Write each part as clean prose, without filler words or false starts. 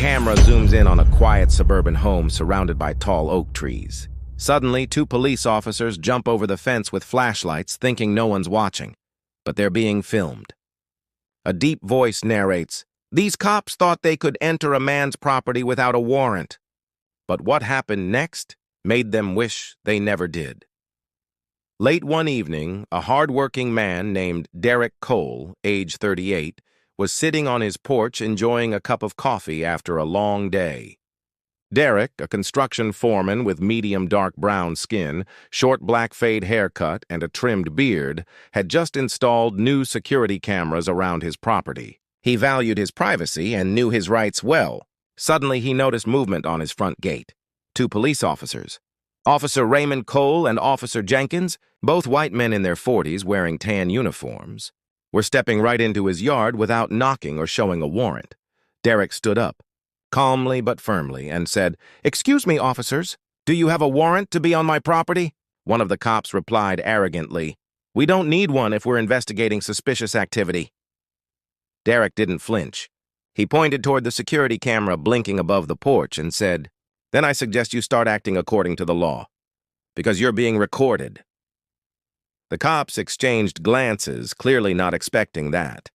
camera zooms in on a quiet suburban home surrounded by tall oak trees. Suddenly, two police officers jump over the fence with flashlights, thinking no one's watching, but they're being filmed. A deep voice narrates, "These cops thought they could enter a man's property without a warrant." But what happened next made them wish they never did. Late one evening, a hard-working man named Derek Cole, age 38, was sitting on his porch enjoying a cup of coffee after a long day. Derek, a construction foreman with medium dark brown skin, short black fade haircut, and a trimmed beard, had just installed new security cameras around his property. He valued his privacy and knew his rights well. Suddenly, he noticed movement on his front gate. Two police officers, Officer Raymond Cole and Officer Jenkins, both white men in their 40s wearing tan uniforms, were stepping right into his yard without knocking or showing a warrant. Derek stood up, calmly but firmly, and said, "Excuse me, officers, do you have a warrant to be on my property?" One of the cops replied arrogantly, "We don't need one if we're investigating suspicious activity." Derek didn't flinch. He pointed toward the security camera blinking above the porch and said, "Then I suggest you start acting according to the law, because you're being recorded." The cops exchanged glances, clearly not expecting that.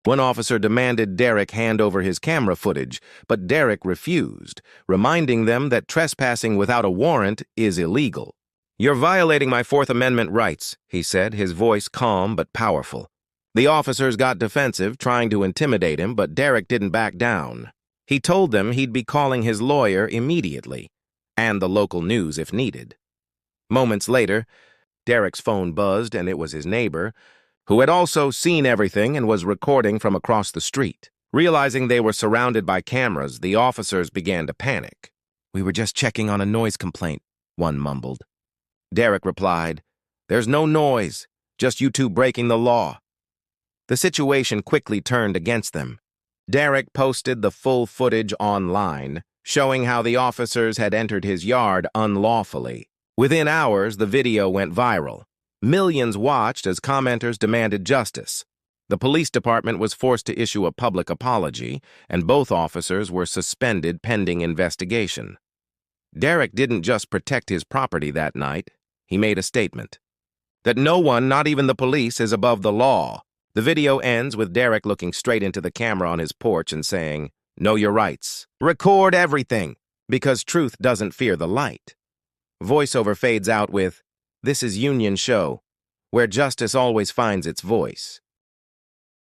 One officer demanded Derek hand over his camera footage, but Derek refused, reminding them that trespassing without a warrant is illegal. "You're violating my Fourth Amendment rights," he said, his voice calm but powerful. The officers got defensive, trying to intimidate him, but Derek didn't back down. He told them he'd be calling his lawyer immediately, and the local news if needed. Moments later, Derek's phone buzzed, and it was his neighbor, who had also seen everything and was recording from across the street. Realizing they were surrounded by cameras, the officers began to panic. "We were just checking on a noise complaint," one mumbled. Derek replied, "There's no noise, just you two breaking the law." The situation quickly turned against them. Derek posted the full footage online, showing how the officers had entered his yard unlawfully. Within hours, the video went viral. Millions watched as commenters demanded justice. The police department was forced to issue a public apology, and both officers were suspended pending investigation. Derek didn't just protect his property that night. He made a statement that no one, not even the police, is above the law. The video ends with Derek looking straight into the camera on his porch and saying, "Know your rights. Record everything, because truth doesn't fear the light." Voiceover fades out with, "This is Union Show, where justice always finds its voice."